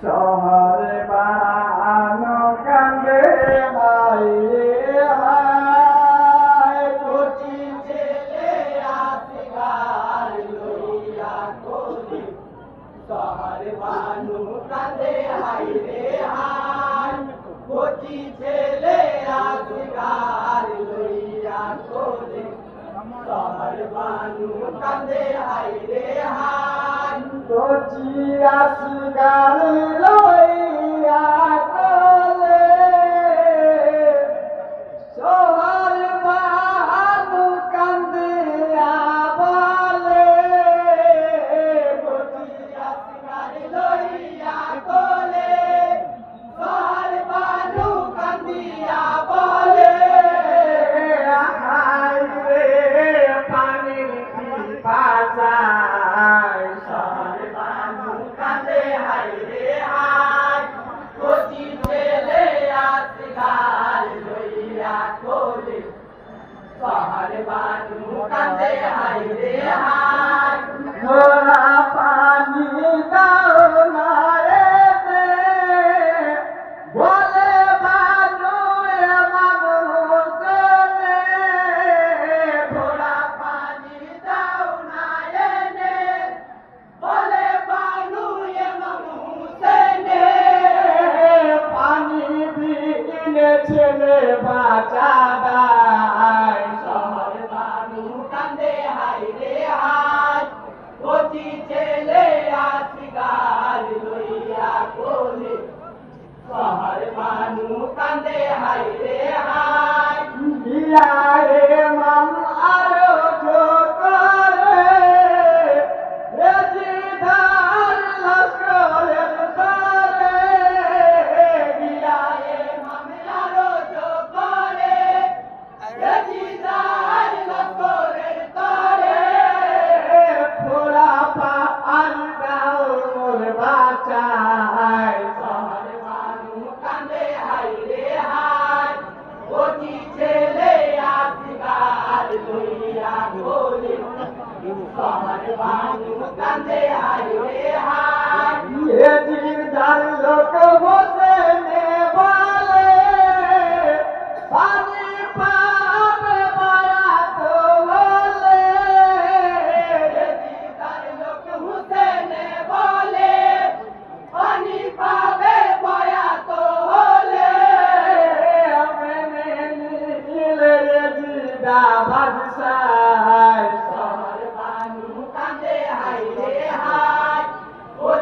শহরে বানো কান্দে হাই রে হাই কচি ছেলে আসিগার লইয়া করি শহর বানু কাঁদে হাই রে হাই কচি ছেলে আসিগার লইয়া করি শহর বানু কাঁদে হাই রে হাই কচি আসগার লইয়া কোলে শহর বানো কান্দিয়া বলে কচি আসিগার লইয়া কোলে শহর বানু কাঁদিয়া বলে হাই রে পানির পিপাসায় শহর বানু কাঁদে হাই রে হাই কচি ছেলে আসিগার লইয়া কোলে শহর বানু কাঁদে হাই রে হাই ঘোড়া পানি দাও না রে দে, বলে বানু এমন হোসেনে ঘোড়া পানি দাও না এনে বলে বানু এমন হুসেনে পানি বিনে ছেলে বাঁচা দায় শহর বানু কাঁদে হাই রে হাই কচি ছেলে আসিগার লইয়া কোলে শহর বানু কাঁদে হাই রে হাই বিয়ারে মান আরো জোকরে রেজিদার লস্করের তরে বিয়ায়ে মামলারো জোকরে রেজিদার লস্করের তরে ফোড়া পা আর দাও মোর বাঁচা